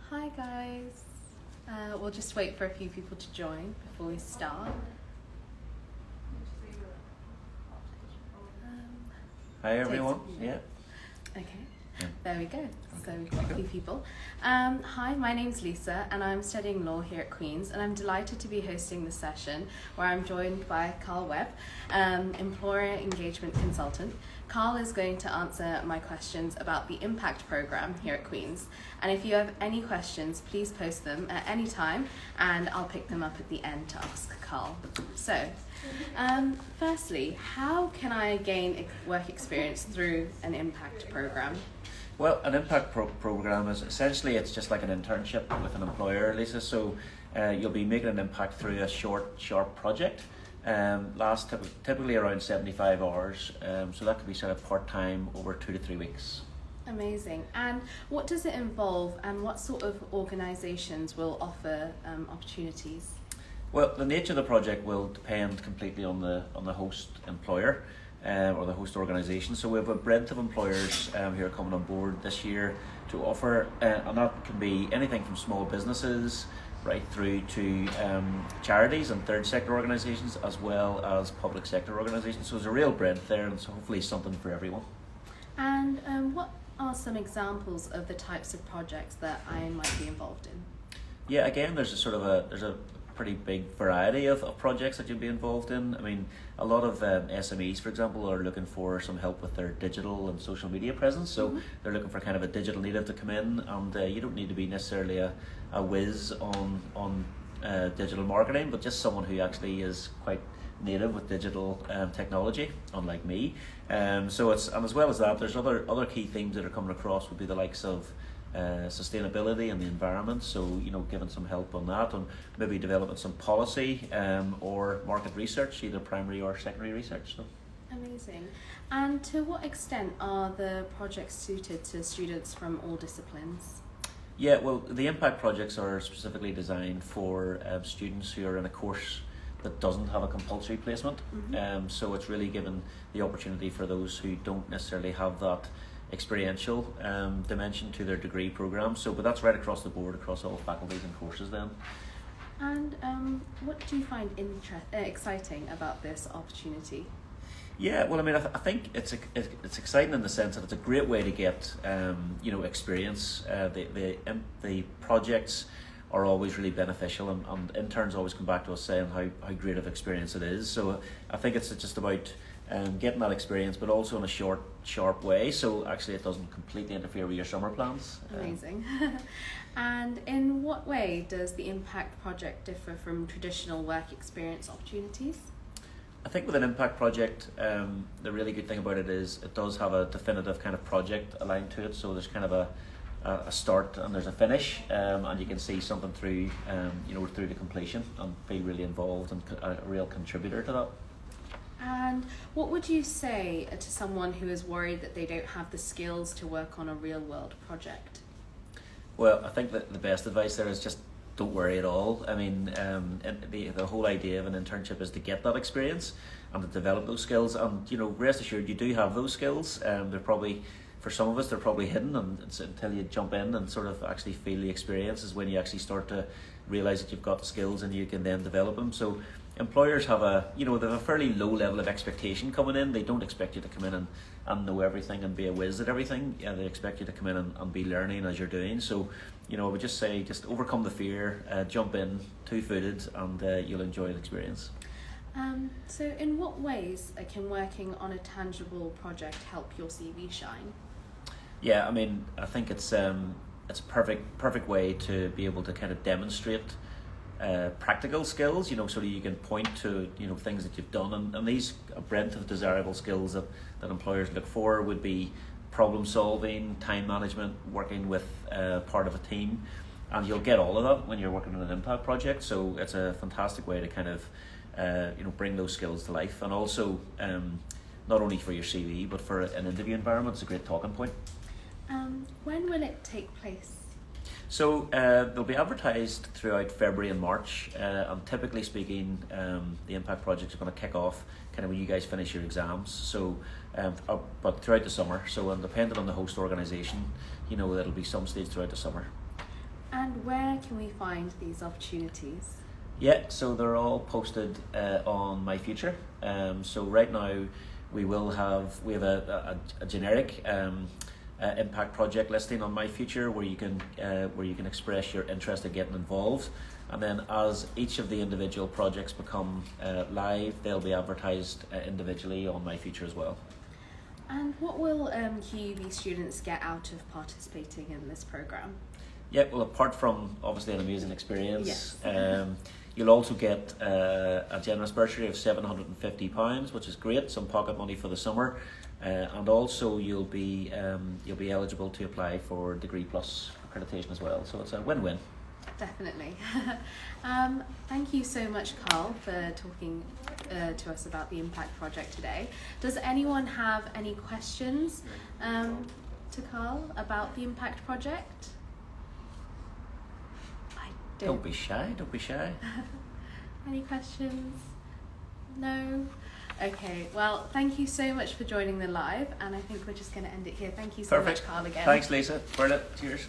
Hi guys. We'll just wait for a few people to join before we start. Hi everyone. Yeah. Okay. Yeah. There we go. So we've got a few people. Hi, my name's Lisa and I'm studying law here at Queen's, and I'm delighted to be hosting this session where I'm joined by Karl Webb, employer engagement consultant. Karl is going to answer my questions about the Impact Programme here at Queen's, and if you have any questions, please post them at any time and I'll pick them up at the end to ask Karl. So, firstly, how can I gain work experience through an Impact Programme? Well, an impact program is essentially, it's just like an internship with an employer, Lisa. So you'll be making an impact through a sharp project. Last typically around 75 hours. So that could be sort of part-time over 2 to 3 weeks. Amazing. And what does it involve, and what sort of organisations will offer opportunities? Well, the nature of the project will depend completely on the host employer or the host organisation. So we have a breadth of employers who are coming on board this year to offer, and that can be anything from small businesses right through to charities and third sector organisations, as well as public sector organisations. So there's a real breadth there, and so hopefully something for everyone. And what are some examples of the types of projects that I might be involved in? Yeah, again, there's a pretty big variety of projects that you'll be involved in. I mean, a lot of SMEs, for example, are looking for some help with their digital and social media presence. So they're looking for kind of a digital native to come in, and you don't need to be necessarily a whiz on digital marketing, but just someone who actually is quite native with digital technology, unlike me. So it's, and as well as that, there's other key themes that are coming across would be the likes of sustainability and the environment, so giving some help on that, and maybe developing some policy or market research, either primary or secondary research. So. Amazing. And to what extent are the projects suited to students from all disciplines? Yeah, well, the impact projects are specifically designed for students who are in a course that doesn't have a compulsory placement. So it's really given the opportunity for those who don't necessarily have that experiential dimension to their degree program. So, but that's right across the board, across all faculties and courses then. And what do you find exciting about this opportunity? Yeah, well, I mean, I think it's exciting in the sense that it's a great way to get experience. The projects are always really beneficial, and interns always come back to us saying how great of experience it is. So I think it's just about getting that experience, but also in a sharp way, so actually it doesn't completely interfere with your summer plans. Amazing. And in what way does the Impact Project differ from traditional work experience opportunities? I think with an impact project, the really good thing about it is it does have a definitive kind of project aligned to it, so there's kind of a start and there's a finish, and you can see something through through to completion and be really involved and a real contributor to that. And what would you say to someone who is worried that they don't have the skills to work on a real world project? Well, I think that the best advice there is just don't worry at all. I mean, the whole idea of an internship is to get that experience and to develop those skills, and rest assured you do have those skills. They're probably, for some of us, they're probably hidden, and it's until you jump in and sort of actually feel the experience is when you actually start to realise that you've got the skills and you can then develop them. So employers have they have a fairly low level of expectation coming in. They don't expect you to come in and know everything and be a whiz at everything. Yeah, they expect you to come in and be learning as you're doing. So I would just say, just overcome the fear, jump in two-footed, and you'll enjoy the experience. So in what ways can working on a tangible project help your CV shine? Yeah, I mean, I think it's a perfect way to be able to kind of demonstrate practical skills, so that you can point to things that you've done, and these a breadth of desirable skills that employers look for would be problem solving, time management, working with part of a team, and you'll get all of that when you're working on an impact project. So it's a fantastic way to kind of bring those skills to life, and also not only for your CV but for an interview environment. It's a great talking point. When will it take place? So they'll be advertised throughout February and March, and typically speaking, the impact projects are going to kick off kind of when you guys finish your exams. So, but throughout the summer. So, depending on the host organisation, it'll be some stage throughout the summer. And where can we find these opportunities? Yeah, so they're all posted on My Future. So right now we have a generic impact project listing on My Future where you can express your interest in getting involved, and then as each of the individual projects become live, they'll be advertised individually on My Future as well. And what will QUB students get out of participating in this program? Yeah, well, apart from obviously an amazing experience, Yes. you'll also get a generous bursary of £750, which is great, some pocket money for the summer, and also you'll be eligible to apply for Degree Plus accreditation as well. So it's a win-win. Definitely. Thank you so much, Karl, for talking to us about the Impact Project today. Does anyone have any questions to Karl about the Impact Project? Don't be shy. Any questions? No? Okay, well, thank you so much for joining the live, and I think we're just going to end it here. Thank you so much, Karl, again. Thanks, Lisa. Brilliant. Cheers.